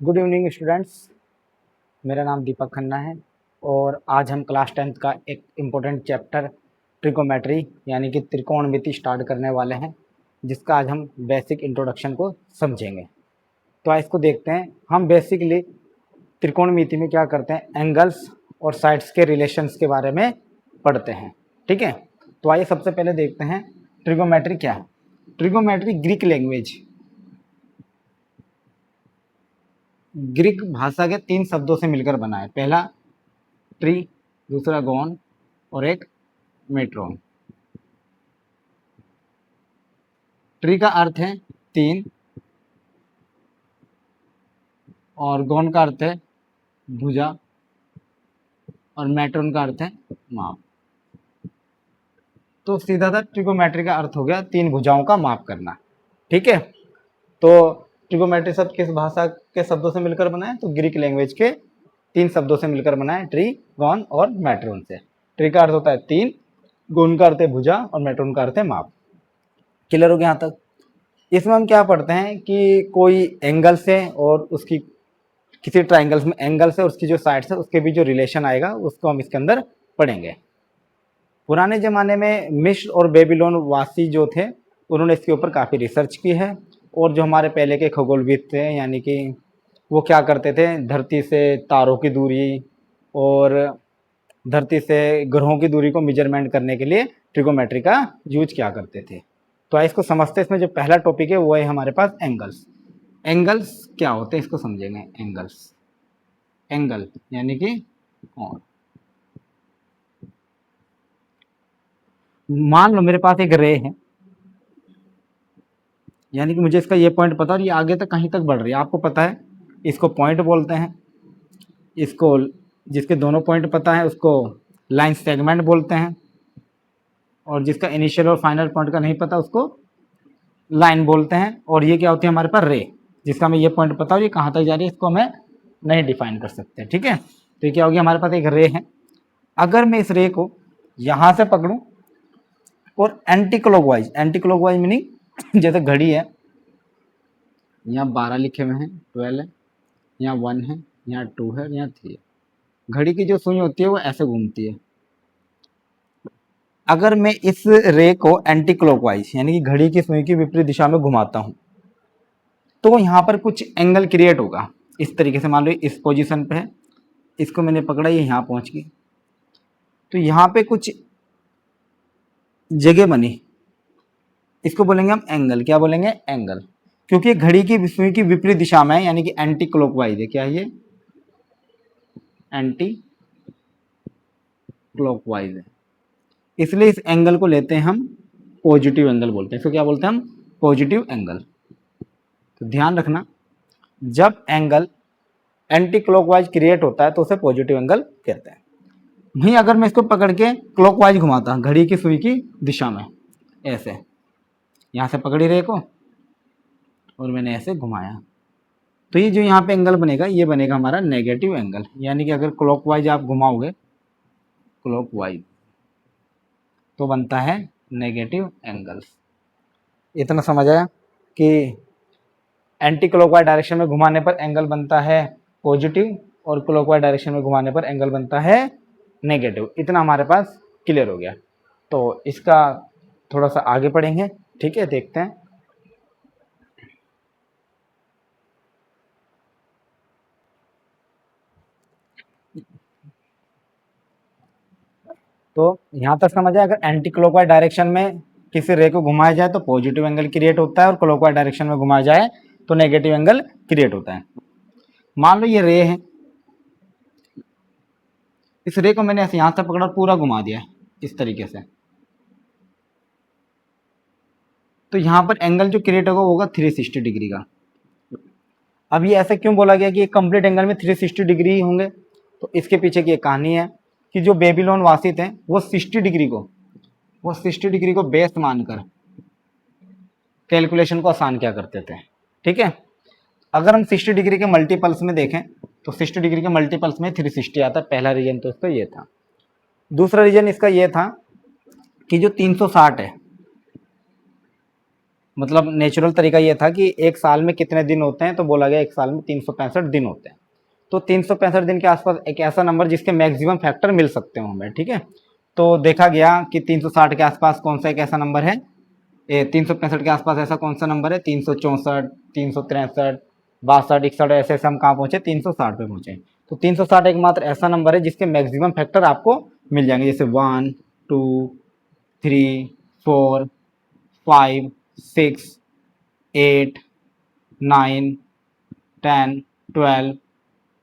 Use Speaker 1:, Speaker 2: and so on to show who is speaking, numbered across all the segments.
Speaker 1: Good evening students. मेरा नाम दीपक खन्ना है और आज हम क्लास 10th का एक इम्पोर्टेंट चैप्टर ट्रिकोमेट्री यानी कि त्रिकोणमिति स्टार्ट करने वाले हैं, जिसका आज हम बेसिक इंट्रोडक्शन को समझेंगे। तो आज इसको देखते हैं। हम बेसिकली त्रिकोणमिति में क्या करते हैं, एंगल्स और साइड्स के रिलेशंस के बारे में पढ़ते हैं। ठीक है, तो आइए सबसे पहले देखते हैं ट्रिगोमेट्री क्या है। ट्रिगोमेट्री ग्रीक भाषा के 3 शब्दों से मिलकर बना है। पहला ट्री, दूसरा गॉन और एक मेट्रोन। ट्री का अर्थ है 3 और गॉन का अर्थ है भुजा और मेट्रोन का अर्थ है माप। तो सीधा सा ट्रिगोमेट्री का अर्थ हो गया 3 भुजाओं का माप करना। ठीक है, तो ट्रिगोमेट्री शब्द किस भाषा के शब्दों से मिलकर बना है, तो ग्रीक लैंग्वेज के 3 शब्दों से मिलकर बना है, ट्री, गॉन और मेट्रोन से। ट्री का अर्थ होता है 3, गॉन का अर्थ है भुजा और मेट्रोन का अर्थ है माप। क्लियर हो गया यहाँ तक। इसमें हम क्या पढ़ते हैं कि कोई एंगल से और उसकी किसी ट्राइंगल्स में एंगल से और उसकी जो साइड्स है उसके बीच जो रिलेशन आएगा उसको हम इसके अंदर पढ़ेंगे। पुराने ज़माने में मिस्र और बेबीलोन वासी जो थे उन्होंने इसके ऊपर काफ़ी रिसर्च की है, और जो हमारे पहले के खगोलविद थे यानी कि वो क्या करते थे, धरती से तारों की दूरी और धरती से ग्रहों की दूरी को मेजरमेंट करने के लिए ट्रिगोमेट्री का यूज किया करते थे। तो इसको समझते हैं। इसमें जो पहला टॉपिक है वो है हमारे पास एंगल्स। एंगल्स क्या होते हैं इसको समझेंगे। एंगल्स, एंगल यानी कि कोण। मान लो मेरे पास एक रे है, यानी कि मुझे इसका ये पॉइंट पता है और ये आगे तक कहीं तक बढ़ रही है, आपको पता है। इसको पॉइंट बोलते हैं, इसको जिसके दोनों पॉइंट पता है उसको लाइन सेगमेंट बोलते हैं, और जिसका इनिशियल और फाइनल पॉइंट का नहीं पता उसको लाइन बोलते हैं। और ये क्या होती है हमारे पास रे, जिसका हमें ये पॉइंट पता हो ये कहाँ तक जा रही है, इसको हमें नहीं डिफाइन कर सकते। ठीक है, तो ये क्या होगी, हमारे पास एक रे है। अगर मैं इस रे को यहाँ से पकड़ूँ और एंटी क्लॉकवाइज मीनिंग जैसे घड़ी है, यहाँ 12 लिखे हुए हैं, 12 है, यहाँ 1 है, यहाँ 2 है, यहाँ 3 है। घड़ी की जो सुई होती है वो ऐसे घूमती है। अगर मैं इस रे को एंटी क्लॉकवाइज यानी कि घड़ी की सुई की विपरीत दिशा में घुमाता हूँ तो यहाँ पर कुछ एंगल क्रिएट होगा। इस तरीके से मान लो इस पोजीशन पे है, इसको मैंने पकड़ा, ये यहाँ पहुँच गई, तो यहाँ पे कुछ जगह बनी, इसको बोलेंगे हम एंगल। क्या बोलेंगे, एंगल, क्योंकि घड़ी की सुई की विपरीत दिशा में है यानी कि एंटी क्लॉकवाइज है। क्या है ये, एंटी क्लॉकवाइज है, इसलिए इस एंगल को लेते हैं हम पॉजिटिव एंगल बोलते हैं। इसको क्या बोलते हैं हम, पॉजिटिव एंगल। तो ध्यान रखना, जब एंगल एंटी क्लॉकवाइज क्रिएट होता है तो उसे पॉजिटिव एंगल कहते हैं। वहीं अगर मैं इसको पकड़ के क्लॉकवाइज घुमाता, घड़ी की सुई की दिशा में, ऐसे यहाँ से पकड़ी रे को और मैंने ऐसे घुमाया, तो ये जो यहाँ पे एंगल बनेगा ये बनेगा हमारा नेगेटिव एंगल। यानी कि अगर क्लॉकवाइज आप घुमाओगे, क्लॉकवाइज, तो बनता है नेगेटिव एंगल्स। इतना समझ आया कि एंटी क्लॉकवाइज डायरेक्शन में घुमाने पर एंगल बनता है पॉजिटिव और क्लॉकवाइज डायरेक्शन में घुमाने पर एंगल बनता है नेगेटिव। इतना हमारे पास क्लियर हो गया। तो इसका थोड़ा सा आगे पढ़ेंगे। ठीक है, देखते हैं। तो यहाँ तक समझ आया, अगर एंटी क्लॉकवाइज डायरेक्शन में किसी रे को घुमाया जाए तो पॉजिटिव एंगल क्रिएट होता है और क्लॉकवाइज डायरेक्शन में घुमाया जाए तो नेगेटिव एंगल क्रिएट होता है। मान लो ये रे है, इस रे को मैंने ऐसे यहाँ से पकड़ा, पूरा घुमा दिया है इस तरीके से, तो यहाँ पर एंगल जो क्रिएट होगा 360 डिग्री का। अब ये ऐसा क्यों बोला गया कि ये कंप्लीट एंगल में 360 डिग्री होंगे, तो इसके पीछे की एक कहानी है कि जो बेबीलोन वासी थे वो 60 डिग्री को बेस मानकर कैलकुलेशन को आसान क्या करते थे। ठीक है, अगर हम 60 डिग्री के मल्टीपल्स में देखें तो 60 डिग्री के मल्टीपल्स में 360 आता है। पहला रीजन तो इसका ये था। दूसरा रीजन इसका ये था कि जो 360 है, मतलब नेचुरल तरीका ये था कि एक साल में कितने दिन होते हैं, तो बोला गया एक साल में 365 दिन होते हैं। तो 365 दिन के आसपास एक ऐसा नंबर जिसके मैक्सिमम फैक्टर मिल सकते हो हमें, ठीक है। तो देखा गया कि 360 के आसपास कौन सा एक ऐसा नंबर है, 365 के आसपास ऐसा कौन सा नंबर है, 364, 363, 62, 61, ऐसे ऐसे हम कहाँ पहुंचे, 360 पे पहुंचे। तो 360 एकमात्र ऐसा नंबर है जिसके मैक्सिमम फैक्टर आपको मिल जाएंगे, जैसे 1, 2, 3, 4, 5, 6, 8, 9, 10, 12,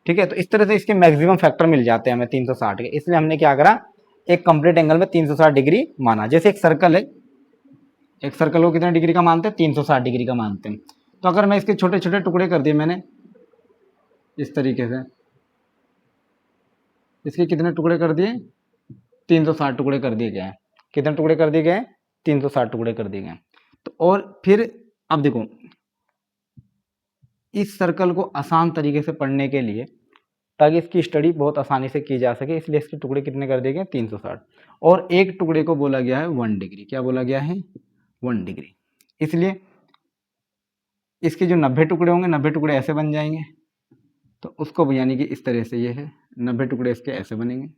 Speaker 1: ठीक है। तो इस तरह से इसके मैक्सिमम फैक्टर मिल जाते हैं हमें 360 के, इसलिए हमने क्या करा, एक कंप्लीट एंगल में 360 डिग्री माना। जैसे एक सर्कल है, एक सर्कल को कितने डिग्री का मानते हैं, 360 डिग्री का मानते हैं। तो अगर मैं इसके छोटे छोटे टुकड़े कर दिए मैंने इस तरीके से, इसके कितने टुकड़े कर दिए, 360 टुकड़े कर दिए गए हैं। कितने टुकड़े कर दिए गए हैं, 360 टुकड़े कर दिए गए। तो और फिर अब देखो, इस सर्कल को आसान तरीके से पढ़ने के लिए, ताकि इसकी स्टडी बहुत आसानी से की जा सके, इसलिए इसके टुकड़े कितने कर दिए गए, 360। और एक टुकड़े को बोला गया है 1 डिग्री। क्या बोला गया है, 1 डिग्री। इसलिए इसके जो 90 टुकड़े होंगे, 90 टुकड़े ऐसे बन जाएंगे। तो उसको यानी कि इस तरह से ये है, 90 टुकड़े इसके ऐसे बनेंगे,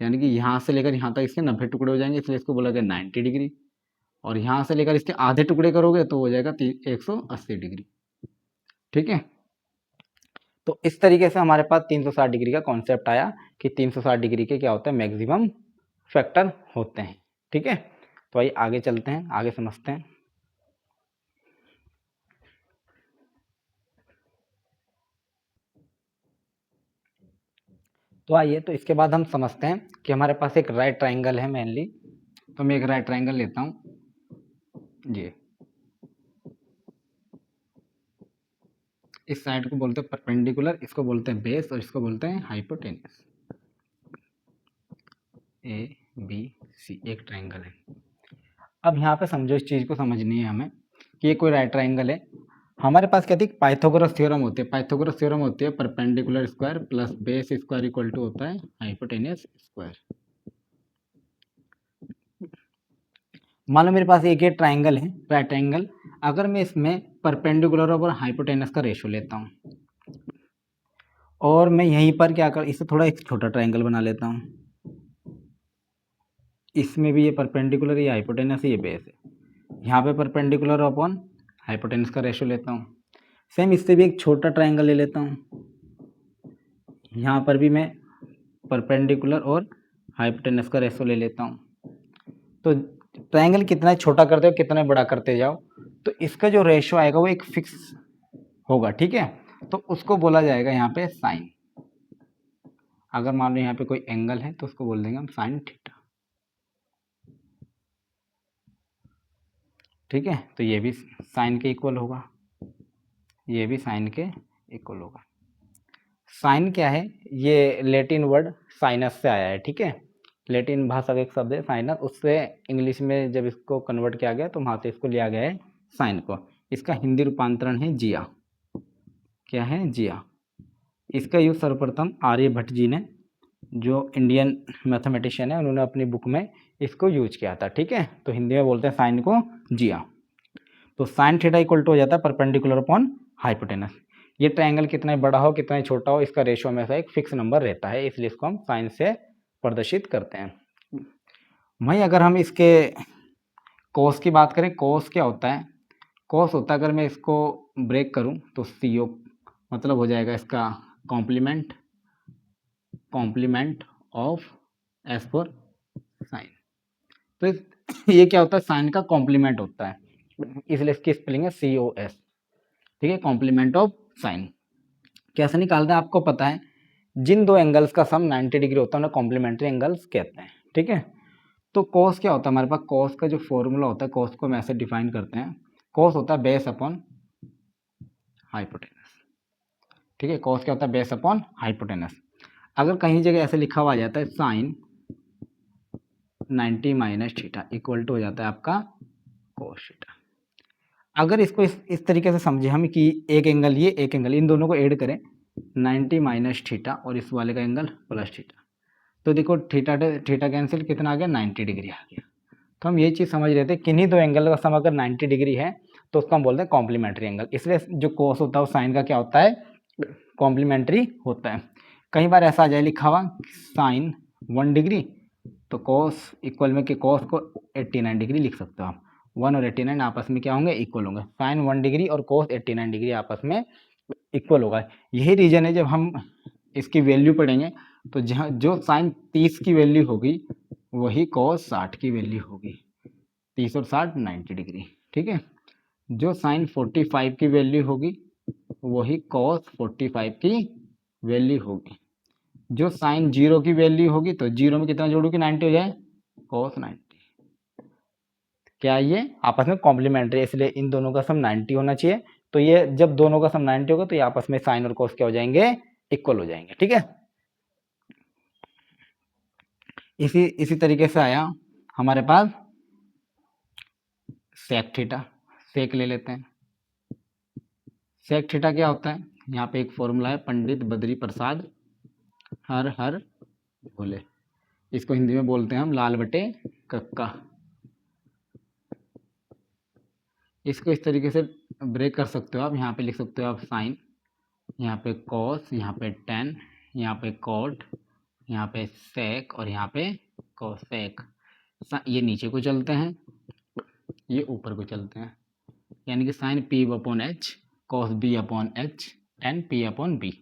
Speaker 1: यानी कि यहाँ से लेकर यहाँ तक इसके 90 टुकड़े हो जाएंगे, इसलिए इसको बोला गया 90 डिग्री। और यहाँ से लेकर इसके आधे टुकड़े करोगे तो हो जाएगा 180 डिग्री, ठीक है। तो इस तरीके से हमारे पास 360 डिग्री का कॉन्सेप्ट आया कि 360 डिग्री के क्या होते हैं, मैक्सिमम फैक्टर होते हैं, ठीक है। तो आइए आगे चलते हैं, आगे समझते हैं। तो आइए, तो इसके बाद हम समझते हैं कि हमारे पास एक राइट ट्राइंगल है मेनली। तो मैं एक राइट ट्राइंगल लेता हूँ जी, इस साइड को बोलते हैं परपेंडिकुलर, इसको बोलते हैं बेस, और इसको बोलते हैं हाइपोटेनस। ABC एक ट्राइंगल है। अब यहाँ पे समझो, इस चीज़ को समझनी है हमें कि ये कोई राइट ट्राइंगल है। हमारे पास क्या थी, पाइथागोरस थ्योरम होती है। पाइथागोरस थ्योरम होती है perpendicular square plus base square equal to होता है हाइपोटेनस स्क्वायर। मान लो मेरे पास एक ये ट्राइंगल है, राइट ट्राइंगल। अगर मैं इसमें परपेंडिकुलर और हाइपोटेनस का रेशो लेता हूँ, और मैं यहीं पर क्या कर, इससे थोड़ा एक छोटा ट्राइंगल बना लेता हूँ, इसमें भी ये परपेंडिकुलर, ये हाइपोटेनस, ये बेस है। यहाँ पे परपेंडिकुलर अपॉन हाइपोटेनस का रेशो लेता हूँ। सेम इससे भी एक छोटा ट्राइंगल ले लेता हूँ, यहाँ पर भी मैं परपेंडिकुलर और हाइपोटेनस का रेशो ले लेता हूँ। तो ट्राइंगल कितना छोटा करते हो, कितना बड़ा करते जाओ, तो इसका जो रेशो आएगा वो एक फिक्स होगा, ठीक है। तो उसको बोला जाएगा यहाँ पे साइन। अगर मान लो यहाँ पे कोई एंगल है तो उसको बोल देंगे हम साइन थीटा, ठीक है। तो ये भी साइन के इक्वल होगा, ये भी साइन के इक्वल होगा। साइन क्या है, ये लैटिन वर्ड साइनस से आया है, ठीक है। लैटिन भाषा का एक शब्द है साइनस, उससे इंग्लिश में जब इसको कन्वर्ट किया गया तो वहाँ से इसको लिया गया है साइन को। इसका हिंदी रूपांतरण है जिया। क्या है, जिया। इसका यूज सर्वप्रथम आर्यभट्ट जी ने, जो इंडियन मैथमेटिशियन है, उन्होंने अपनी बुक में इसको यूज किया था, ठीक है। तो हिंदी में बोलते हैं साइन को जिया। तो साइन थीटा इक्वल टू हो जाता है परपेंडिकुलर अपॉन हाइपोटेनस। ये ट्रायंगल कितना बड़ा हो कितना छोटा हो, इसका रेशियो हमेशा एक फिक्स नंबर रहता है, इसलिए इसको हम साइन से प्रदर्शित करते हैं। वहीं अगर हम इसके कोस की बात करें, कोस क्या होता है, कोस होता है, अगर मैं इसको ब्रेक करूं तो CO मतलब हो जाएगा इसका complement, complement of S for sine. तो ये क्या होता है, साइन का कॉम्प्लीमेंट होता है, इसलिए इसकी स्पेलिंग है COS, ठीक है, कॉम्प्लीमेंट ऑफ साइन। कैसे निकालते हैं आपको पता है, जिन दो एंगल्स का सम 90 डिग्री होता है उन्हें कॉम्प्लीमेंट्री एंगल्स कहते हैं, ठीक है। तो कॉस क्या होता है, हमारे पास कॉस का जो फॉर्मूला होता है, कॉस को हम ऐसे डिफाइन करते हैं, कॉस होता है बेस अपॉन हाइपोटेनस, ठीक है। कॉस क्या होता है, बेस अपॉन हाइपोटेनस। अगर कहीं जगह ऐसे लिखा हुआ आ जाता है sine 90 minus theta equal to हो जाता है आपका कोस थीटा। अगर इसको इस तरीके से समझे हम कि एक एंगल ये, एक एंगल, इन दोनों को ऐड करें 90 माइनस थीटा और इस वाले का एंगल प्लस थीटा, तो देखो थीटा थीटा कैंसिल, कितना आ गया, 90 डिग्री आ गया। तो हम ये चीज़ समझ रहे थे किन्हीं दो एंगल का सम अगर 90 डिग्री है तो उसको हम बोलते हैं कॉम्प्लीमेंट्री एंगल। इसलिए जो कोस होता है वो साइन का क्या होता है, कॉम्प्लीमेंट्री होता है। कई बार ऐसा आ जाए लिखा हुआ साइन 1 डिग्री तो कोस इक्वल में कि कोस को 89 डिग्री लिख सकते हो आप। 1 और 89 आपस में क्या होंगे, इक्वल होंगे। साइन 1 डिग्री और कोस 89 डिग्री आपस में इक्वल होगा। यही रीजन है जब हम इसकी वैल्यू पढ़ेंगे तो जहाँ जो साइन 30 की वैल्यू होगी वही कॉस 60 की वैल्यू होगी। 30 और 60 90 डिग्री, ठीक है। जो साइन 45 की वैल्यू होगी वही कॉस 45 की वैल्यू होगी। जो साइन 0 की वैल्यू होगी तो 0 में कितना जोड़ू कि 90 हो जाए, कॉस 90। क्या ये आपस में कॉम्प्लीमेंट्री, इसलिए इन दोनों का सम 90 होना चाहिए। तो ये जब दोनों का सम 90 होगा तो ये आपस में साइन और कॉस क्या हो जाएंगे, इक्वल हो जाएंगे, ठीक है। इसी तरीके से आया हमारे पास सेक थीटा। सेक ले लेते हैं। सेक थीटा क्या होता है, यहाँ पे एक फॉर्मूला है, पंडित बद्री प्रसाद हर हर भोले। इसको हिंदी में बोलते हैं हम लाल बटे कक्का। इसको इस तरीके से ब्रेक कर सकते हो आप। यहाँ पे लिख सकते हो आप साइन, यहाँ पे कॉस, यहाँ पे टेन, यहाँ पे कॉट, यहाँ पे सेक और यहाँ पे कोसेक। ये नीचे को चलते हैं, ये ऊपर को चलते हैं, यानी कि sine P upon H, cos B upon H, tan P upon B.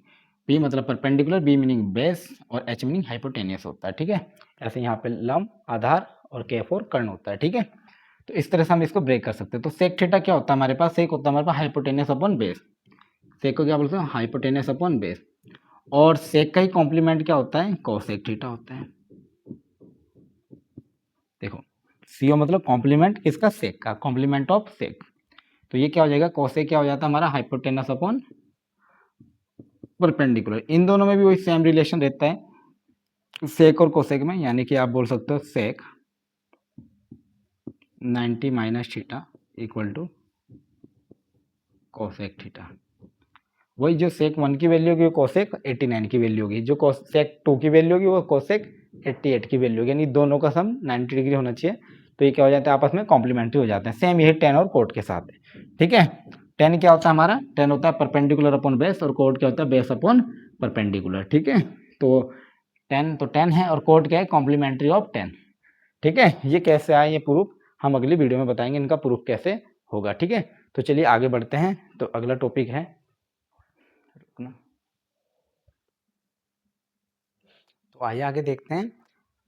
Speaker 1: P मतलब परपेंडिकुलर, बी मीनिंग बेस और एच मीनिंग हाइपोटेनियस होता है, ठीक है। ऐसे यहाँ पे लंब, आधार और के फोर कर्ण होता है, ठीक है। तो इस तरह से हम इसको ब्रेक कर सकते हैं। तो सेक थीटा क्या होता है हमारे पास, सेक होता है हमारे पास हाइपोटेनियस अपॉन बेस। सेक को क्या बोलते हैं, हाइपोटेनियस अपॉन बेस। और सेक का ही कॉम्प्लीमेंट क्या होता है, कोसेक थीटा होता है। देखो सीओ मतलब कॉम्प्लीमेंट किसका, सेक का, कॉम्प्लीमेंट ऑफ सेक। तो ये क्या हो जाएगा, कोसेक क्या हो जाता है हमारा, हाइपोटेनस अपॉन परपेंडिकुलर। इन दोनों में भी वही सेम रिलेशन रहता है सेक और कोसेक में, यानी कि आप बोल सकते हो sec 90 minus theta equal to cosec theta. वही जो सेक 1 की वैल्यू होगी वो कोसेक 89 की वैल्यू होगी, जो सेक 2 की वैल्यू होगी वो कोसेक 88 की वैल्यू होगी, यानी दोनों का सम 90 डिग्री होना चाहिए। तो ये क्या हो जाता है, आपस में कॉम्प्लीमेंट्री हो जाते हैं। सेम यही टेन और कोट के साथ है, ठीक है। टेन क्या होता है हमारा, टेन होता है परपेंडिकुलर अपॉन बेस और कोट क्या होता है, बेस अपॉन परपेंडिकुलर, ठीक है। तो टेन है और कोट क्या है, कॉम्प्लीमेंट्री ऑफ टेन, ठीक है। ये कैसे आए ये प्रूफ हम अगली वीडियो में बताएंगे, इनका प्रूफ कैसे होगा, ठीक है। तो चलिए आगे बढ़ते हैं। तो अगला टॉपिक है, तो आइए आगे देखते हैं।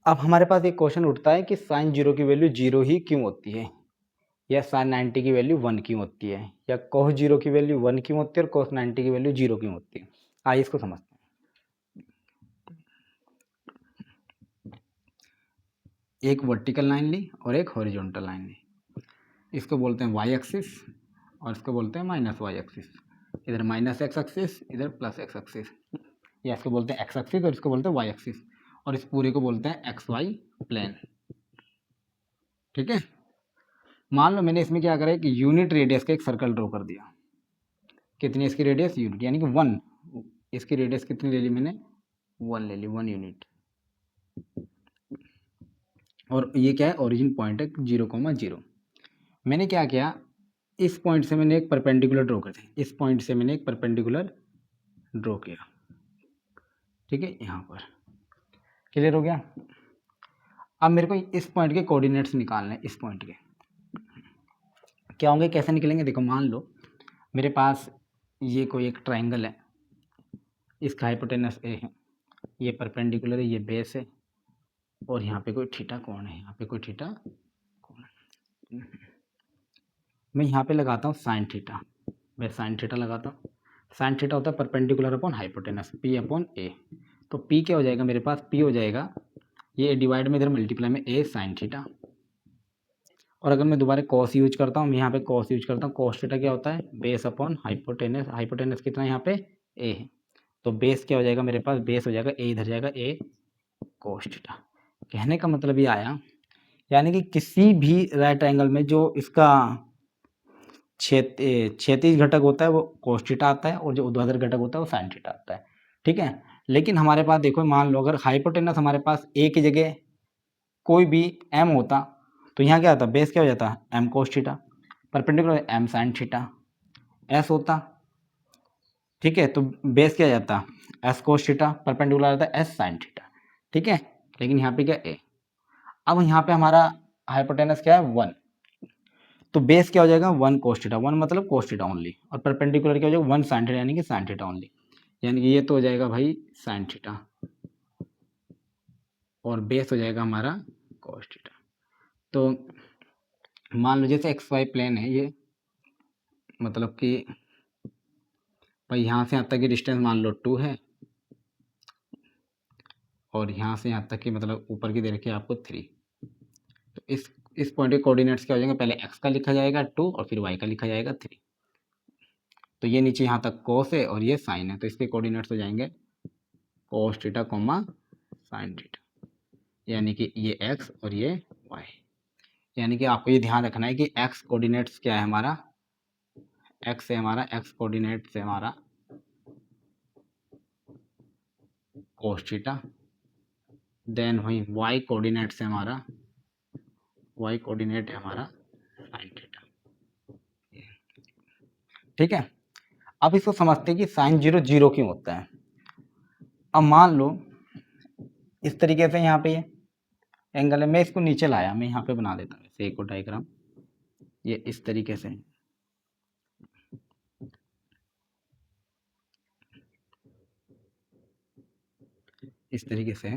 Speaker 1: अब हमारे पास एक क्वेश्चन उठता है कि साइन 0 की वैल्यू 0 ही क्यों होती है, या साइन 90 की वैल्यू 1 क्यों होती है, या कोस 0 की वैल्यू 1 क्यों होती है और कोस 90 की वैल्यू 0 क्यों होती है। आइए इसको समझते हैं। एक वर्टिकल लाइन ली और एक हॉरिजॉन्टल लाइन ली। इसको बोलते हैं वाई एक्सिस और इसको बोलते हैं माइनस वाई एक्सिस। इधर माइनस एक्स एक्सिस, इधर प्लस एक्स एक्सिस। या इसको बोलते हैं एक्स एक्सिस और इसको बोलते हैं वाई एक्सिस, और इस पूरे को बोलते हैं एक्स वाई प्लेन, ठीक है। मान लो मैंने इसमें क्या करा है कि यूनिट रेडियस का एक सर्कल ड्रॉ कर दिया। कितनी इसकी रेडियस, यूनिट, यानी कि 1। इसकी रेडियस कितनी ले ली मैंने, 1 ले ली, 1 यूनिट। और ये क्या है, ओरिजिन पॉइंट है 0,0। मैंने क्या किया, इस पॉइंट से मैंने एक परपेंडिकुलर ड्रॉ कर दिया, इस पॉइंट से मैंने एक परपेंडिकुलर ड्रॉ किया, ठीक है, यहाँ पर। क्लियर हो गया। अब मेरे को इस पॉइंट के कोऑर्डिनेट्स निकालने हैं। इस पॉइंट के क्या होंगे, कैसे निकलेंगे, देखो मान लो मेरे पास ये कोई एक ट्राइंगल है, इसका हाइपोटेनस ए है, ये परपेंडिकुलर है, ये बेस है, और यहाँ पे कोई थीटा कोण है, यहाँ पे कोई थीटा कोण है। मैं यहाँ पे लगाता हूँ साइन थीटा, मैं साइन थीटा लगाता हूँ। साइन थीटा होता है perpendicular upon hypotenuse, P upon A. तो पी क्या हो जाएगा मेरे पास, पी हो जाएगा ये डिवाइड में इधर मल्टीप्लाई में ए साइन थीटा। और अगर मैं दोबारा कॉस यूज करता हूँ, मैं यहाँ पे कॉस यूज करता हूँ, कॉस थीटा क्या होता है, बेस अपॉन हाइपोटेनस। हाइपोटेनस कितना है यहाँ पे, ए है। तो बेस क्या हो जाएगा मेरे पास, बेस हो जाएगा ए, इधर जाएगा ए कॉस थीटा। कहने का मतलब ये आया, यानी कि किसी भी राइट एंगल में जो इसका क्षैतिज घटक होता है वो कॉस थीटा आता है, और जो ऊर्ध्वाधर घटक होता है वो साइन थीटा आता है, ठीक है। लेकिन हमारे पास देखो, मान लो अगर हाइपोटेनस हमारे पास ए की जगह कोई भी एम होता तो यहाँ क्या आता, बेस क्या हो जाता, M cos theta, perpendicular M sine theta, S होता, ठीक है। तो बेस क्या जाता, एस कोस थीटा, परपेंडिकुलर आता है एस साइन थीटा, ठीक है। लेकिन यहाँ पे क्या ए, अब यहाँ पे हमारा हाइपोटेनस क्या है 1, तो बेस क्या हो जाएगा 1 कोस थीटा, 1 मतलब कोस थीटा ओनली, और परपेंडिकुलर क्या हो जाएगा 1 साइन थीटा यानी कि साइन थीटा ओनली, यानी कि ये तो हो जाएगा भाई साइन थीटा और बेस हो जाएगा हमारा कोस थीटा। तो मान लो जैसे एक्स वाई प्लेन है ये, मतलब कि भाई यहाँ से यहाँ तक की डिस्टेंस मान लो 2 है, और यहाँ से यहाँ तक की मतलब ऊपर की दे रखी है आपको 3। तो इस पॉइंट के कोऑर्डिनेट्स क्या हो जाएंगे, पहले x का लिखा जाएगा 2 और फिर y का लिखा जाएगा 3। तो ये नीचे यहाँ तक cos है और ये साइन है, तो इसके कोऑर्डिनेट्स हो जाएंगे cos theta coma sine theta, यानी कि ये x और ये y। यानी कि आपको ये ध्यान रखना है कि x कोऑर्डिनेट्स क्या है हमारा, x है हमारा, x कोऑर्डिनेट्स है हमारा cos थीटा, देन वही y कोऑर्डिनेट्स है हमारा, y कोऑर्डिनेट है हमारा साइन थीटा, ठीक है। अब इसको समझते हैं कि साइन 0 0 क्यों होता है। अब मान लो इस तरीके से यहाँ पे ये एंगल है, मैं इसको नीचे लाया, मैं यहाँ पे बना देता हूँ इसे एक और डायग्राम, ये इस तरीके से, इस तरीके से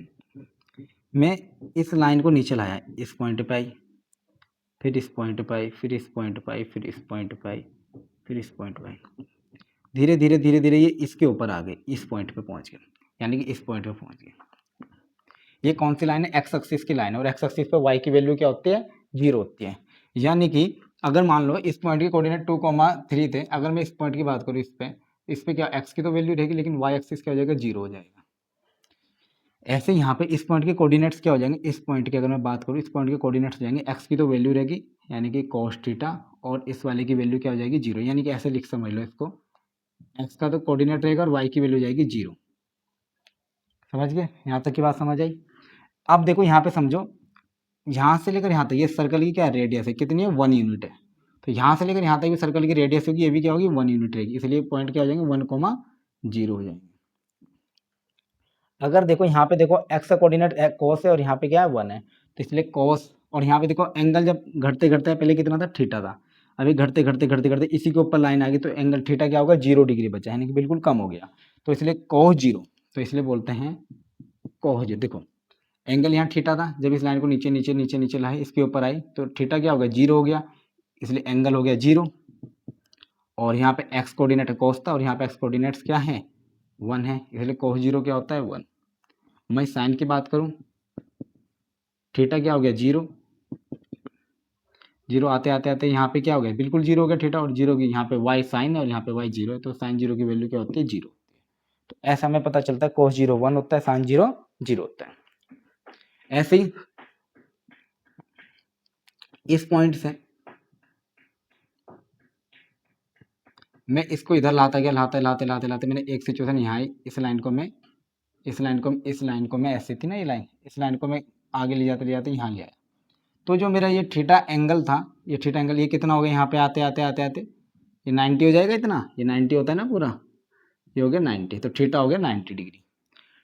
Speaker 1: मैं इस लाइन को नीचे लाया, इस पॉइंट पे आई, फिर इस पॉइंट पे आई, फिर इस पॉइंट पे आई, फिर इस पॉइंट पे आई, फिर इस पॉइंट पे आई, धीरे धीरे धीरे धीरे ये इसके ऊपर आ गए, इस पॉइंट पे पहुंच गए, यानी कि इस पॉइंट पे पहुंच गए। ये कौन सी लाइन है, एक्स एक्सिस की लाइन है, और एक्स एक्सिस पे वाई की वैल्यू क्या होती है 0 होती है। यानी कि अगर मान लो इस पॉइंट के कोऑर्डिनेट 2,3 थे, अगर मैं इस पॉइंट की बात करूँ इस पे क्या एक्स की तो वैल्यू रहेगी, लेकिन वाई एक्सिस क्या हो जाएगा 0 हो जाएगा। ऐसे यहाँ पे इस पॉइंट के कोऑर्डिनेट्स क्या हो जाएंगे, इस पॉइंट की अगर मैं बात करूँ, इस पॉइंट के कोऑर्डिनेट्स हो जाएंगे, एक्स की तो वैल्यू रहेगी यानी कि cos थीटा, और इस वाले की वैल्यू क्या हो जाएगी 0, यानी कि ऐसे लिख समझ लो इसको, एक्स का तो कोऑर्डिनेट रहेगा और वाई की वैल्यू हो जाएगी 0। समझ गए, यहाँ तक की बात समझ आई। अब देखो यहाँ पे समझो, यहाँ से लेकर यहाँ तक ये सर्कल की क्या रेडियस है, कितनी है 1 यूनिट है, तो यहाँ से लेकर यहाँ तक भी सर्कल की रेडियस होगी, ये भी क्या होगी 1 यूनिट रहेगी, इसलिए पॉइंट क्या हो जाएंगे 1,0 हो जाएंगे। अगर देखो यहाँ पे देखो x का कोऑर्डिनेट cos है और यहाँ पे क्या है 1 है, तो इसलिए cos, और यहाँ पे देखो एंगल जब घटते घटते पहले कितना था थीटा था, अभी घटते घटते घटते घटते इसी के ऊपर लाइन आ गई, तो एंगल थीटा क्या होगा 0 डिग्री बचा, यानी कि बिल्कुल कम हो गया, तो इसलिए cos 0, तो इसलिए बोलते हैं cos 0। देखो एंगल यहाँ थीटा था, जब इस लाइन को नीचे नीचे नीचे नीचे लाए इसके ऊपर आई तो थीटा क्या हो गया 0 हो गया, इसलिए एंगल हो गया 0। और यहाँ पे एक्स कोऑर्डिनेट cos था और यहाँ पे एक्स कोऑर्डिनेट्स क्या है 1 है, इसलिए cos 0 क्या होता है 1। मैं साइन की बात करूं, थीटा क्या हो गया 0, 0 आते आते आते यहाँ पे क्या हो गया बिल्कुल 0 हो गया थीटा, और 0 की यहाँ पे y साइन है और यहाँ पे y 0 है, तो साइन 0 की वैल्यू क्या होती है 0। तो ऐसा हमें पता चलता है cos 0 1 होता है, साइन 0 0 होता है। ऐसे ही इस पॉइंट से मैं इसको इधर लाता गया, लाते लाते लाते लाते मैंने एक सिचुएशन यहाँ आई, इस लाइन को मैं ऐसी थी ना ये लाइन, इस लाइन को मैं आगे ले जाते यहाँ ले आया, तो जो मेरा ये थीटा एंगल था, ये थीटा एंगल ये कितना हो गया यहाँ पे आते आते आते आते ये 90 हो जाएगा, इतना ये 90 होता है ना पूरा, ये हो गया 90, तो थीटा हो गया 90 डिग्री,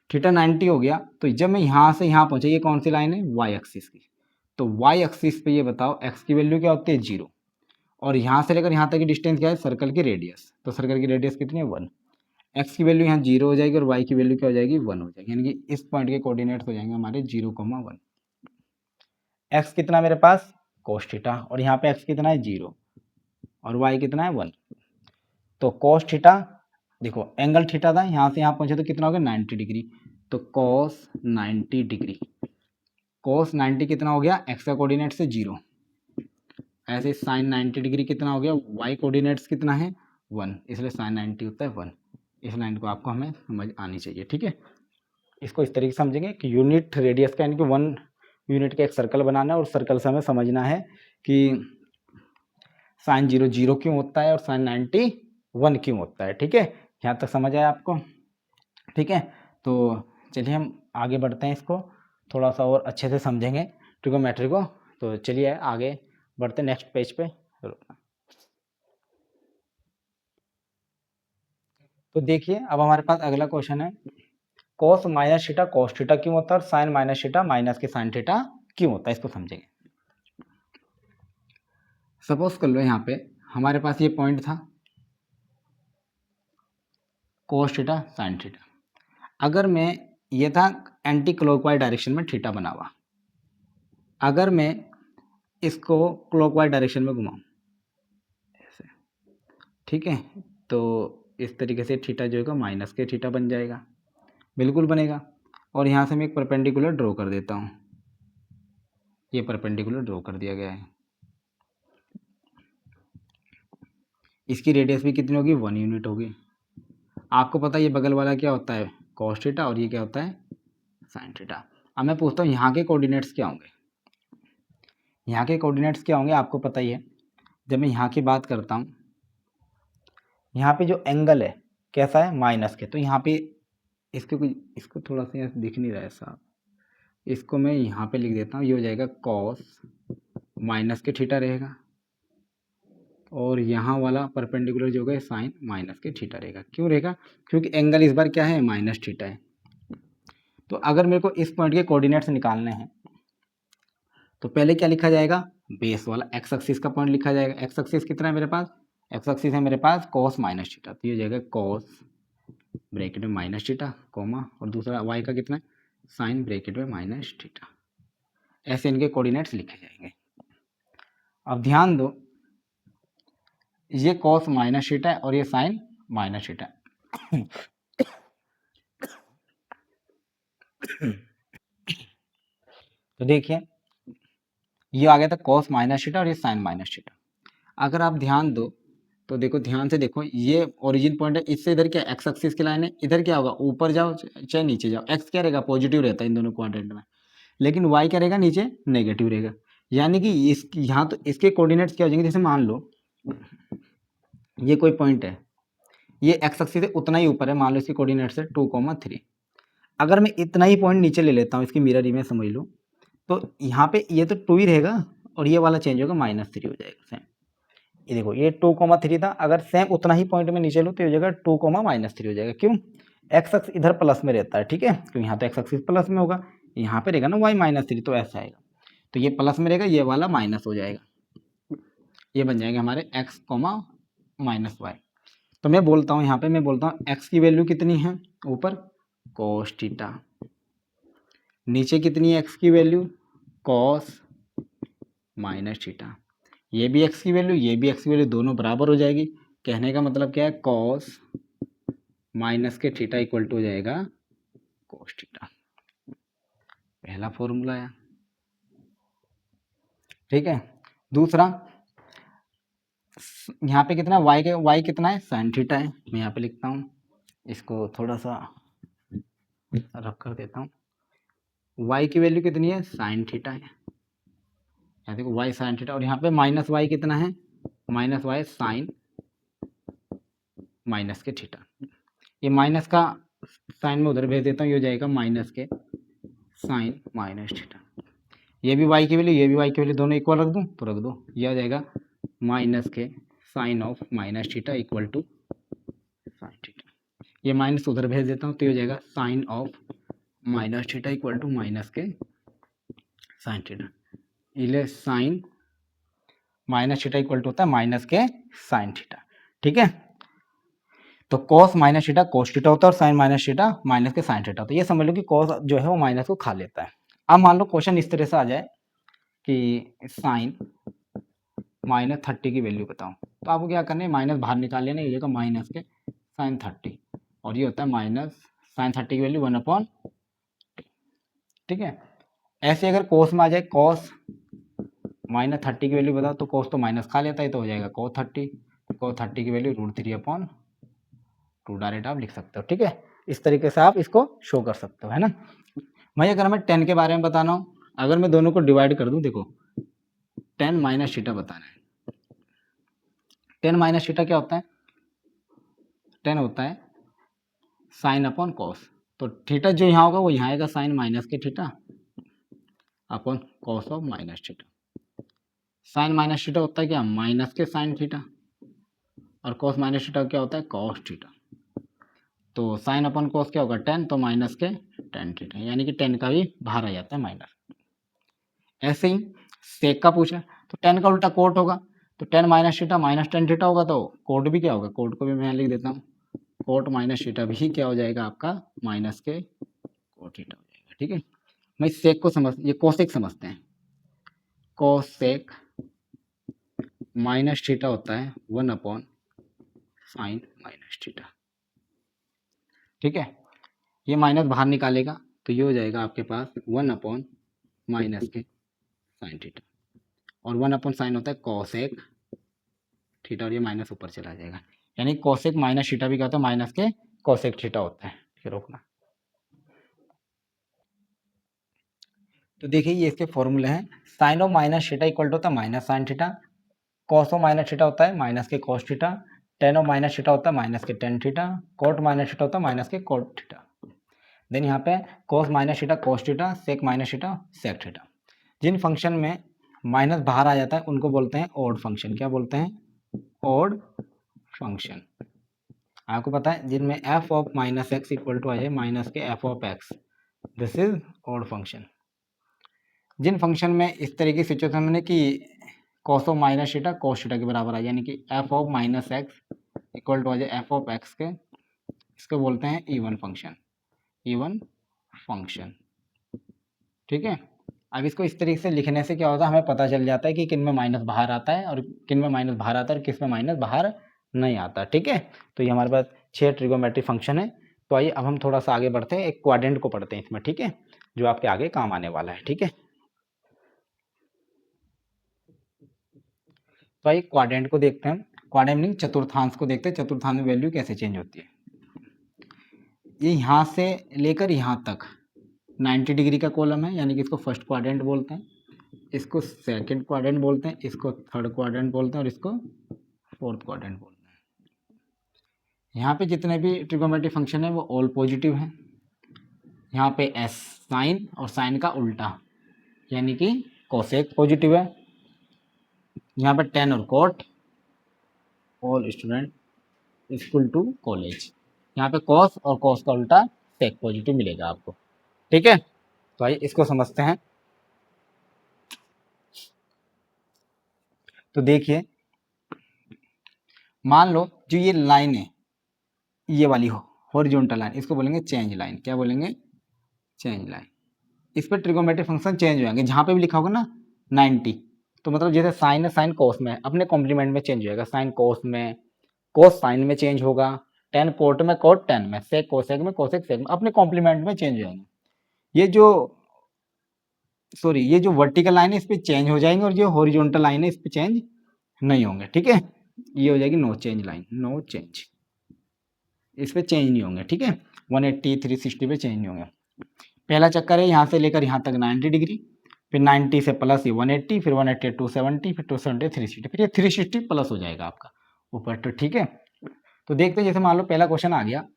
Speaker 1: थीटा 90 हो गया। तो जब मैं यहाँ से यहाँ पहुँचा, ये कौन सी लाइन है वाई एक्सिस की, तो वाई एक्सिस पे ये बताओ एक्स की वैल्यू क्या होती है 0, और यहाँ से लेकर यहाँ तक की डिस्टेंस क्या है सर्कल की रेडियस, तो सर्कल की रेडियस कितनी है 1, एक्स की वैल्यू यहाँ 0 हो जाएगी और वाई की वैल्यू क्या हो जाएगी 1 हो जाएगी, यानी कि इस पॉइंट के कोऑर्डिनेट्स हो जाएंगे हमारे 0,1। एक्स कितना मेरे पास cos थीटा, और यहाँ पे एक्स कितना है 0 और वाई कितना है 1, तो cos थीटा देखो एंगल थीटा था, यहाँ से यहाँ पहुंचे तो कितना हो गया 90 डिग्री, तो cos 90 डिग्री, cos 90 कितना हो गया एक्स का कोऑर्डिनेट से 0, ऐसे sin 90 डिग्री कितना हो गया वाई कोऑर्डिनेट्स कितना है 1, इसलिए sin 90 होता है 1। इस लाइन को आपको हमें समझ आनी चाहिए, ठीक है। इसको इस तरीके से समझेंगे कि यूनिट रेडियस का यानी कि 1 यूनिट का एक सर्कल बनाना है, और सर्कल से हमें समझना है कि साइन 0 0 क्यों होता है और साइन 90 1 क्यों होता है, ठीक है। यहाँ तक समझ आया आपको, ठीक है। तो चलिए हम आगे बढ़ते हैं, इसको थोड़ा सा और अच्छे से समझेंगे ट्रिगोनोमेट्री को तो चलिए आगे बढ़ते नेक्स्ट पेज पे। तो देखिए अब हमारे पास अगला क्वेश्चन है, cos minus theta cos theta क्यों होता है और साइन माइनस थीटा माइनस के साइन थीटा क्यों होता है, इसको समझेंगे। सपोज कर लो यहाँ पे हमारे पास ये पॉइंट था कॉस थीटा साइन थीटा, अगर मैं ये था एंटी क्लॉकवाइज डायरेक्शन में थीटा बना हुआ, अगर मैं इसको क्लॉकवाइज डायरेक्शन में घुमाऊं ऐसे, ठीक है, तो इस तरीके से थीटा जो है माइनस के थीटा बन जाएगा, बिल्कुल बनेगा। और यहाँ से मैं एक परपेंडिकुलर ड्रॉ कर देता हूँ, ये परपेंडिकुलर ड्रॉ कर दिया गया है। इसकी रेडियस भी कितनी होगी, 1 यूनिट होगी। आपको पता है ये बगल वाला क्या होता है कॉस थीटा और ये क्या होता है साइन थीटा। अब मैं पूछता हूँ यहाँ के कोऑर्डिनेट्स क्या होंगे, यहाँ के कोऑर्डिनेट्स क्या होंगे आपको पता ही है। जब मैं यहाँ की बात करता हूँ, यहाँ पे जो एंगल है कैसा है माइनस के, तो यहाँ पे इसको थोड़ा सा यहाँ दिख नहीं रहा है साहब, इसको मैं यहाँ पे लिख देता हूँ, ये हो जाएगा कॉस माइनस के थीटा रहेगा और यहाँ वाला परपेंडिकुलर जो होगा साइन माइनस के थीटा रहेगा। क्यों रहेगा, क्योंकि एंगल इस बार क्या है माइनस थीटा है। तो अगर मेरे को इस पॉइंट के कोऑर्डिनेट्स निकालने हैं तो पहले क्या लिखा जाएगा, बेस वाला एक्स एक्सिस का पॉइंट लिखा जाएगा। एक्स एक्सिस कितना है मेरे पास, एक्स एक्सिस है मेरे पास कॉस माइनस थीटा, तो ये हो जाएगा कॉस ब्रैकेट में माइनस थीटा कॉमा, और दूसरा वाई का कितना है साइन ब्रैकेट में माइनस थीटा। ऐसे इनके कोऑर्डिनेट्स लिखे जाएंगे। अब ध्यान दो ये कॉस माइनस थीटा है और ये साइन माइनस थीटा है। तो देखिए ये आ गया था कॉस माइनस थीटा और ये साइन माइनस थीटा। अगर आप ध्यान दो तो देखो ध्यान से देखो, ये ओरिजिन पॉइंट है, इससे इधर क्या एक्स एक्सिस की लाइन है, इधर क्या होगा ऊपर जाओ चाहे नीचे जाओ, एक्स क्या रहेगा पॉजिटिव रहता है इन दोनों क्वाड्रेंट में, लेकिन वाई क्या रहेगा नीचे नेगेटिव रहेगा। यानी कि इस यहाँ तो इसके कोऑर्डिनेट्स क्या हो जाएंगे, जैसे मान लो ये कोई पॉइंट है, ये एक्स एक्सिस से उतना ही ऊपर है, मान लो इसके कोऑर्डिनेट्स है 2,3। अगर मैं इतना ही पॉइंट नीचे ले लेता हूँ, इसकी मिरर इमेज समझ लो, तो यहाँ पे ये तो 2 ही रहेगा और ये वाला चेंज होगा -3 हो जाएगा सेम। ये देखो ये 2,3 था, अगर सेम उतना ही पॉइंट में नीचे लो तो ये हो जाएगा 2,-3 हो जाएगा। क्यों, एक्स एक्स इधर प्लस में रहता है, ठीक है, क्योंकि यहाँ तो एक्स एक्सिस प्लस में होगा, यहाँ पे रहेगा ना y-3, तो ऐसा आएगा, तो ये प्लस में रहेगा, ये वाला माइनस हो जाएगा, ये बन जाएगा हमारे x, -y। तो मैं बोलता हूँ यहाँ पे, मैं बोलता हूँ x की वैल्यू कितनी है ऊपर cos थीटा, नीचे कितनी है x की वैल्यू cos माइनस थीटा, ये भी x की वैल्यू ये भी x की वैल्यू दोनों बराबर हो जाएगी। कहने का मतलब क्या है, cos माइनस के थीटा इक्वल टू हो जाएगा cos थीटा, पहला फॉर्मूला है, ठीक है। दूसरा यहाँ पे कितना y कितना है साइन थीटा है, मैं यहाँ पे लिखता हूँ, इसको थोड़ा सा रख कर देता हूँ, y की वैल्यू कितनी है साइन थीटा है, यहाँ देखो y साइन थीटा, और यहाँ पे माइनस y कितना है -y साइन माइनस के थीटा, ये माइनस का साइन में उधर भेज देता हूँ, ये हो जाएगा माइनस के साइन माइनस थीटा। ये भी y की वैल्यू ये भी y की वैल्यू दोनों इक्वल रख दूँ तो रख दो, ये आ जाएगा माइनस के sine of minus theta equal to sine theta. ये माइनस उधर भेज देता हूँ तो ये हो जाएगा sine of minus theta equal to minus के साइन थीटा। ये sine minus theta equal to होता है माइनस के साइन थीटा, ठीक है। तो cos minus theta cos theta होता है और साइन माइनस थीटा माइनस के साइन थीटा, तो ये समझ लो कि cos जो है वो माइनस को खा लेता है। अब मान लो क्वेश्चन इस तरह से आ जाए कि साइन -30 की वैल्यू बताओ, तो आपको क्या करना है माइनस बाहर निकाल लेना, ये जगह माइनस के साइन 30 और ये होता है माइनस साइन 30 की वैल्यू 1/, ठीक है। ऐसे अगर कोस में आ जाए cos -30 की वैल्यू बताओ, तो cos तो माइनस खा लेता है, तो हो जाएगा cos 30 की वैल्यू √3/2 डायरेक्ट आप लिख सकते हो, ठीक है। इस तरीके से आप इसको शो कर सकते हो, है ना। भाई अगर मैं 10 के बारे में बताना हूँ, अगर मैं दोनों को डिवाइड कर दूं, देखो 10 माइनस थीटा बताना है, 10 माइनस थीटा क्या होता है, 10 होता है साइन अपॉन कॉस, तो थीटा जो यहाँ होगा वो यहाँ आएगा साइन माइनस के theta upon cos of minus theta, sine minus theta होता है क्या, माइनस के साइन थीटा, और कॉस माइनस थीटा क्या होता है, कॉस थीटा। तो साइन अपन कॉस क्या होगा, 10, तो माइनस के टेन थीटा, यानी कि 10 का भी बाहर आ जाता है माइनस। ऐसे ही सेक का पूछा, तो 10 का उल्टा कोट होगा, तो 10 माइनस थीटा माइनस 10 थीटा होगा, तो कोट भी क्या होगा, कोट को भी मैं लिख देता हूँ, कोट माइनस थीटा भी क्या हो जाएगा आपका, माइनस के कोट थीटा हो जाएगा। ठीक है, मैं सेक को समझ, ये कोसेक समझते हैं। कोसेक माइनस थीटा होता है 1 साइन माइनस थीटा। ठीक है, ये माइनस बाहर निकालेगा तो ये हो जाएगा आपके पास 1 माइनस के साइन थीटा, और 1 साइन होता है कॉसेक थीटा, और ये माइनस ऊपर चला जाएगा, यानी कॉसेक माइनस थीटा भी क्या होता है, माइनस के कॉसेक थीटा होता है। ठीक है, रोकना। तो देखिए ये इसके फॉर्मूले हैं, sine of minus theta equal to होता है minus sine theta, cos of minus theta होता है माइनस के cos theta, tan of minus theta होता है माइनस के tan theta, cot minus theta होता है माइनस के कोट थीटा। देन यहाँ पे cos minus theta cos theta, sec minus theta sec theta. जिन फंक्शन में माइनस बाहर आ जाता है उनको बोलते हैं ऑड फंक्शन। क्या बोलते हैं, ऑड फंक्शन। आपको पता है जिनमें F of minus X equal to आ जाए माइनस के F of X, this is odd function. जिन फंक्शन में इस तरह की सिचुएशन में कि cos of minus theta cos theta के बराबर आ जाए, यानी कि F of minus X equal to आ जाए एफ ऑफ एक्स के, इसको बोलते हैं इवन फंक्शन, इवन फंक्शन। ठीक है, अब इसको इस तरीके से लिखने से क्या होता है, हमें पता चल जाता है कि किन में माइनस बाहर आता है और किन में माइनस बाहर आता है और किस में माइनस बाहर नहीं आता। ठीक है, तो ये हमारे पास 6 ट्रिगोमेट्रिक फंक्शन है। तो आइए अब हम थोड़ा सा आगे बढ़ते हैं, एक क्वाड्रेंट को पढ़ते हैं इसमें। ठीक है, जो आपके आगे काम आने वाला है। ठीक है, तो आइए क्वाड्रेंट को देखते हैं। क्वाड्रेंट मीनिंग चतुर्थांश को देखते हैं, चतुर्थांश में वैल्यू कैसे चेंज होती है। ये यहाँ से लेकर यहाँ तक 90 डिग्री का कॉलम है, यानी कि इसको फर्स्ट क्वाड्रेंट बोलते हैं, इसको सेकंड क्वाड्रेंट बोलते हैं, इसको थर्ड क्वाड्रेंट बोलते हैं, और इसको फोर्थ क्वाड्रेंट बोलते हैं। यहाँ पे जितने भी ट्रिगोमेट्रिक फंक्शन है वो ऑल पॉजिटिव हैं। यहाँ पे एस साइन और साइन का उल्टा, यानी कि कोसेक पॉजिटिव है। यहाँ पे टेन और cot, all student school to college. यहाँ पे कॉस और कॉस का उल्टा सेक पॉजिटिव मिलेगा आपको। ठीक है, तो आइए इसको समझते हैं। तो देखिए, मान लो जो ये लाइन है, ये वाली हॉरिजॉन्टल लाइन, इसको बोलेंगे चेंज लाइन। क्या बोलेंगे, चेंज लाइन। इस पर ट्रिगोमेट्रिक फंक्शन चेंज हो जाएंगे। जहाँ पे भी लिखा होगा ना 90, तो मतलब जैसे साइन है, साइन कोस में अपने कॉम्प्लीमेंट में चेंज हो जाएगा, साइन कोस में, कोस साइन में चेंज होगा, टेन कोट में, कोट टेन में, सेक कोसेक में, कोसेक सेक में, अपने कॉम्प्लीमेंट में चेंज हो जाएंगे। ये जो ये जो वर्टिकल लाइन है इस पर चेंज हो जाएंगे, और जो हॉरिजॉन्टल लाइन है इस पर चेंज नहीं होंगे। ठीक है, ये हो जाएगी no change line, no change, इस पे चेंज नहीं होंगे। ठीक है, 180 360 पे चेंज नहीं होंगे। पहला चक्कर है यहाँ से लेकर यहाँ तक 90 डिग्री, फिर 90 से प्लस ये 180, फिर 180 270, फिर 270 360, फिर ये 360 प्लस हो जाएगा आपका ऊपर। तो ठीक है, तो देखते हैं, जैसे मान लो पहला क्वेश्चन आ गया,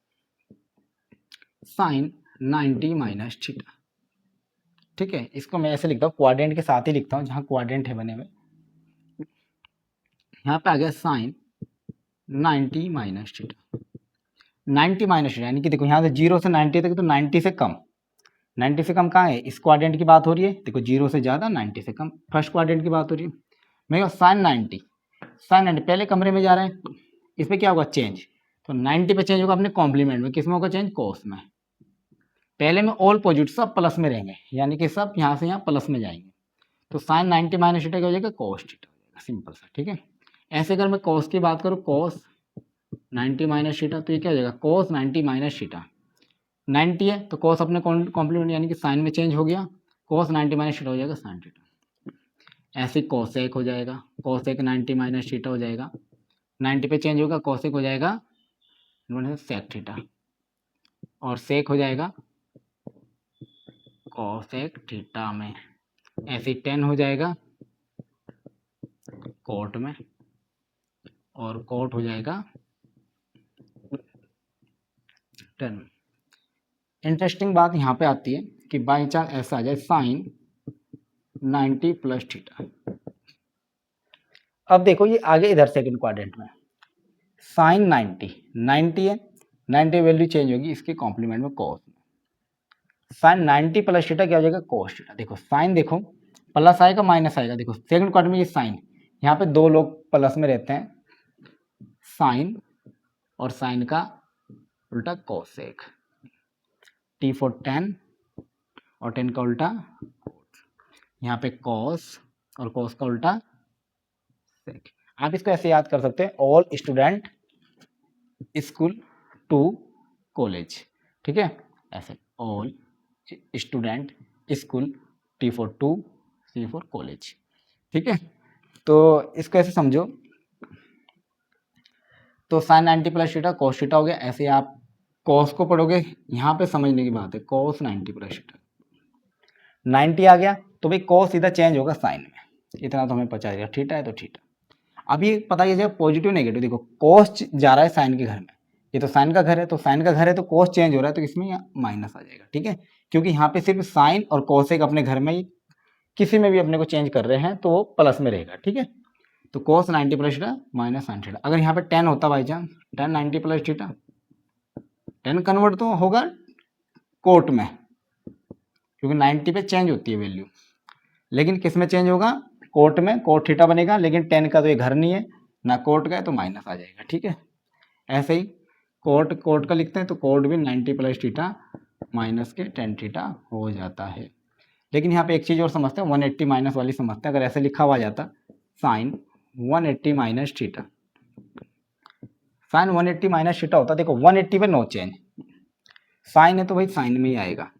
Speaker 1: साइन 90 माइनस थीटा। ठीक है, इसको मैं ऐसे लिखता हूँ, क्वाड्रेंट के साथ ही लिखता हूँ जहाँ क्वाड्रेंट है बने हुए। यहाँ पे आ गया sine 90 minus theta, 90 minus theta, यानी कि देखो यहाँ से 0 से 90 तक, तो 90 से कम, 90 से कम कहाँ है, इस क्वाड्रेंट की बात हो रही है। देखो 0 से ज़्यादा, 90 से कम, फर्स्ट क्वाड्रेंट की बात हो रही है। मैं साइन 90, साइन 90 पहले कमरे में जा रहे हैं, इस पर क्या होगा, चेंज। तो 90 पे चेंज होगा अपने कॉम्प्लीमेंट में, किस में होगा चेंज, कोस में। पहले में ऑल पॉजिटिव सब प्लस में रहेंगे, यानी कि सब यहाँ से यहाँ प्लस में जाएंगे। तो साइन 90 माइनस थीटा क्या हो जाएगा, कोस थीटा हो जाएगा, सिंपल सा। ठीक है, ऐसे अगर मैं कोस की बात करूँ, कोस 90 माइनस थीटा, तो ये क्या हो जाएगा, कोस 90 माइनस थीटा। 90 है तो कोस अपने कॉम्प्लीमेंट यानी कि साइन में चेंज हो गया, कोस 90 माइनस थीटा हो जाएगा साइन थीटा। ऐसे कोसेक हो जाएगा, कोसेक 90 माइनस थीटा हो जाएगा, 90 पे चेंज होगा, कोसेक हो जाएगा सेक थीटा, और सेक हो जाएगा कोसेक थीटा में। ऐसे 10 हो जाएगा कोट में, और कोट हो जाएगा 10। इंटरेस्टिंग बात यहाँ पे आती है कि बाई चांस ऐसा आ जाए साइन 90 प्लस थीटा, अब देखो ये आगे इधर सेकंड क्वाड्रेंट में साइन 90 है, 90 वैल्यू चेंज होगी इसके कॉम्प्लीमेंट में कॉस में। साइन 90 प्लस थीटा क्या हो जाएगा कॉस थीटा। देखो साइन देखो प्लस आएगा माइनस आएगा, देखो सेकंड क्वाड्रेंट में ये साइन, यहाँ पे दो लोग प्लस में रहते हैं, साइन और साइन का उल्टा कॉसेक, टी फॉर टेन और टेन का उल्टा यहाँ पे कॉस और कॉस का उल्टा सेक। आप इसको ऐसे याद कर सकते हैं all student school to college, ठीक है, ऐसे all student school, T for to, C for college, ठीक है। तो इसको ऐसे समझो, तो sine 90 plus theta cos theta हो गया। ऐसे आप कॉस को पढ़ोगे, यहाँ पे समझने की बात है, कॉस 90 प्लस थीटा 90 आ गया तो भाई कॉस सीधा चेंज होगा साइन में, इतना तो हमें पता है, थीटा है तो थीटा। अब ये पता ये पॉजिटिव नेगेटिव, देखो कॉस जा रहा है साइन के घर में, ये तो साइन का घर है, तो साइन का घर है तो कॉस चेंज हो रहा है, तो इसमें माइनस आ जाएगा, ठीक है, क्योंकि यहाँ पे सिर्फ साइन और कॉसेक अपने घर में ही किसी में भी अपने को चेंज कर रहे हैं तो वो प्लस में रहेगा, ठीक है। तो cos 90 plus theta minus sine theta. अगर यहाँ पे 10 होता by chance, 10 90 plus theta, 10 convert तो होगा कोट में, क्योंकि 90 पे चेंज होती है वैल्यू, लेकिन किस में चेंज होगा, कोट में, कोट थीटा बनेगा, लेकिन 10 का तो ये घर नहीं है ना, कोट का है तो माइनस आ जाएगा, ठीक है। ऐसे ही कोट कोट का लिखते हैं तो कोट भी 90 प्लस थीटा माइनस के 10 थीटा हो जाता है। लेकिन यहाँ पे एक चीज़ और समझते हैं, 180 माइनस वाली समझते हैं। अगर ऐसे लिखा हुआ जाता sine 180 minus theta, sine 180 minus theta होता, देखो 180 पे नो चेंज, साइन है तो भाई साइन में ही आएगा,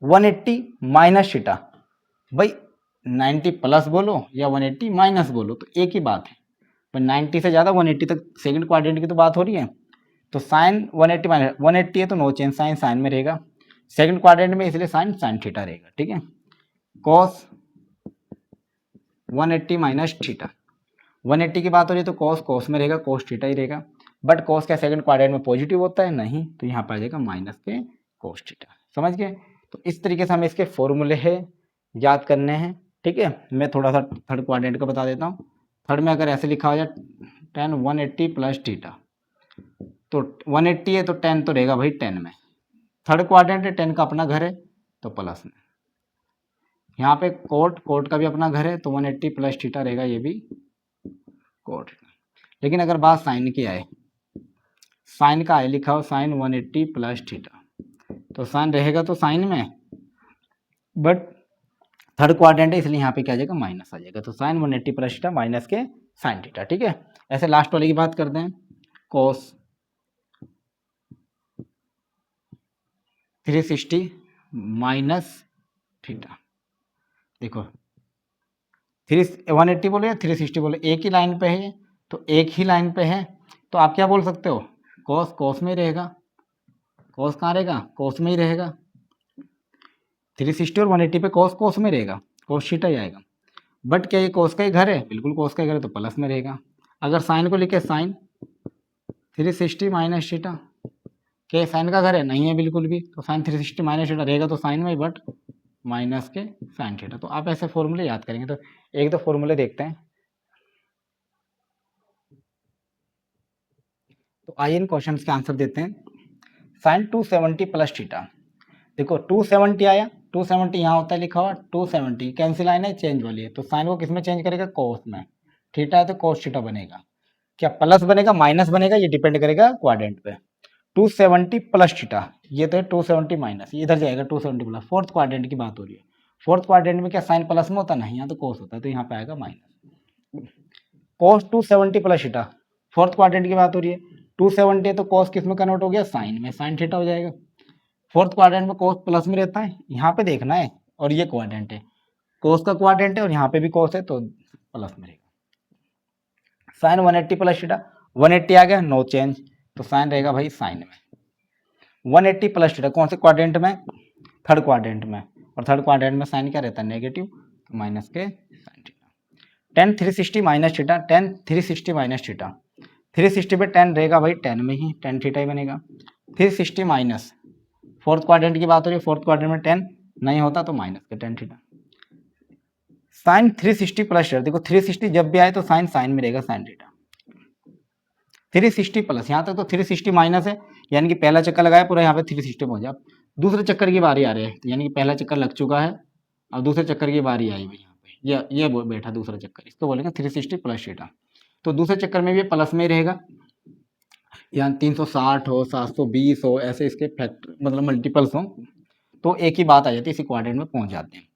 Speaker 1: 180 माइनस थीटा, भाई 90 प्लस बोलो या 180 माइनस बोलो तो एक ही बात है, पर 90 से ज़्यादा 180 तक सेकंड क्वाड्रेंट की तो बात हो रही है, तो साइन 180 माइनस 180 है तो नो चेंज, साइन साइन में रहेगा, सेकंड क्वाड्रेंट में इसलिए साइन साइन थीटा रहेगा, ठीक है। कॉस 180 माइनस थीटा, 180 की बात हो रही है तो कॉस कॉस में रहेगा, कॉस थीटा ही रहेगा, बट कॉस का सेकंड क्वाड्रेंट में पॉजिटिव होता है नहीं, तो यहाँ पर आ जाएगा माइनस के कॉस थीटा, समझ गए। तो इस तरीके से हमें इसके फॉर्मूले है याद करने हैं, ठीक है। मैं थोड़ा सा थर्ड क्वाड्रेंट का बता देता हूँ। थर्ड में अगर ऐसे लिखा हो जाए 10 180 प्लस थीटा, तो 180 है तो 10 तो रहेगा भाई 10 में, थर्ड क्वाड्रेंट है 10 का अपना घर है तो प्लस में, यहाँ पे कोट कोट का भी अपना घर है तो 180 प्लस थीटा रहेगा, ये भी कोट। लेकिन अगर बात साइन की आए, साइन का आए लिखा हो साइन 180 प्लस थीटा, तो साइन रहेगा तो साइन में, बट थर्ड क्वाड्रेंट है इसलिए यहाँ पे क्या आ जाएगा माइनस आ जाएगा, तो साइन 180 प्लस थीटा माइनस के साइन थीटा, ठीक है। ऐसे लास्ट वाले की बात करते हैं, कोस 360 माइनस थीटा, देखो 180 बोले या 360 बोले, एक ही लाइन पे है, तो एक ही लाइन पे है तो आप क्या बोल सकते हो, कोस कोस में ही रहेगा, कोस कहाँ रहेगा, कोस में ही रहेगा, 360 और 180 पे कोस कोस में रहेगा, कोस थीटा ही आएगा। बट क्या ये कोस का ही घर है, बिल्कुल कोस का ही घर है तो प्लस में रहेगा। अगर साइन को लिखे साइन 360 माइनस थीटा, क्या साइन का घर है, नहीं है बिल्कुल भी, तो साइन 360 माइनस थीटा रहेगा तो साइन में, बट माइनस के साइन थीटा। तो आप ऐसे फॉर्मूले याद करेंगे, तो एक दो फॉर्मूले देखते हैं। तो आइए इन क्वेश्चन के आंसर देते हैं। साइन 270 प्लस थीटा, देखो 270 आया, 270 यहाँ होता है लिखा हुआ, 270 कैंसिल लाइन है चेंज वाली है, तो साइन को किस में चेंज करेगा, कोस में, थीटा है तो कोस थीटा बनेगा, क्या प्लस बनेगा माइनस बनेगा, ये डिपेंड करेगा क्वाड्रेंट पे। 270 प्लस थीटा, ये तो है 270 माइनस, ये इधर जाएगा 270 प्लस, फोर्थ क्वाड्रेंट की बात हो रही है, फोर्थ क्वाड्रेंट में क्या साइन प्लस में होता नहीं, यहाँ तो कोस होता है तो यहाँ पे आएगा माइनस, कोस 270 प्लस थीटा, फोर्थ क्वाड्रेंट की बात हो रही है, 270 है तो कोस किस में कन्वर्ट हो गया, साइन में, साइन थीटा हो जाएगा। फोर्थ क्वाड्रेंट में कोस प्लस में रहता है, यहाँ पे देखना है, और ये क्वाड्रेंट है, कोस का क्वाड्रेंट है और यहाँ पे भी कोस है तो प्लस में रहेगा। साइन 180 प्लस थीटा, 180 आ गया नो चेंज, तो साइन रहेगा भाई साइन में। 180 प्लस थीटा कौन से क्वाड्रेंट में, थर्ड क्वाड्रेंट में, और थर्ड क्वाड्रेंट में साइन क्या रहता है नेगेटिव, तो माइनस के sine theta. 10 360 minus theta, 10 360 minus theta, 360 पे 10 रहेगा भाई 10 में ही, 10 थीटा ही बनेगा। 360 माइनस, फोर्थ क्वाड्रेंट की बात हो रही है, फोर्थ क्वाड्रेंट में 10 नहीं होता तो माइनस के 10 थीटा। साइन 360 प्लस थीटा, देखो 360 जब भी आए तो साइन साइन में रहेगा साइन थीटा, 360 प्लस, यहाँ तक तो 360 माइनस है, यानी कि पहला चक्कर लगाया पूरा यहाँ पे 360 पहुंच जाए। दूसरे चक्कर की बारी आ रही है, यानी कि पहला चक्कर लग चुका है और दूसरे चक्कर की बारी आई हुई यहाँ पे, ये बैठा दूसरा चक्कर, इसको बोलेंगे 360 प्लस थीटा। तो दूसरे चक्कर में भी प्लस में ही रहेगा, यहाँ 360 हो 720 हो, ऐसे इसके फैक्टर मतलब मल्टीपल्स हो तो एक ही बात आ जाती है, इसी क्वाड्रेंट में पहुंच जाते हैं।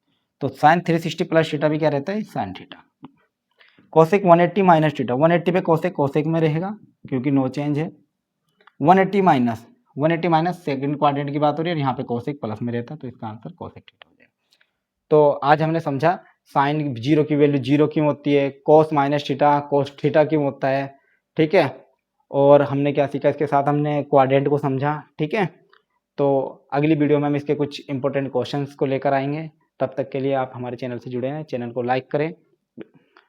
Speaker 1: तो साइन 360 प्लस थीटा भी क्या रहता है, sine theta. Cosec 180 minus theta, 180 पे कोसेक कोसेक में रहेगा क्योंकि नो चेंज है, 180 माइनस सेकंड क्वाड्रेंट की बात हो रही है और यहाँ पे कोसेक प्लस में रहता है, तो इसका आंसर कोसेक थीटा हो जाएगा। तो आज हमने समझा साइन जीरो की वैल्यू जीरो क्यों होती है, कोस माइनस थीटा कोस थीटा क्यों होता है, ठीक है, और हमने क्या सीखा इसके साथ, हमने क्वाड्रेंट को समझा, ठीक है। तो अगली वीडियो में हम इसके कुछ इंपॉर्टेंट क्वेश्चंस को लेकर आएंगे, तब तक के लिए आप हमारे चैनल से जुड़े हैं, चैनल को लाइक करें,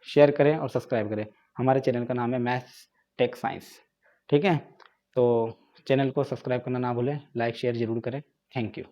Speaker 1: शेयर करें और सब्सक्राइब करें। हमारे चैनल का नाम है मैथ्स टेक साइंस, ठीक है। तो चैनल को सब्सक्राइब करना ना भूलें, लाइक शेयर जरूर करें। Thank you.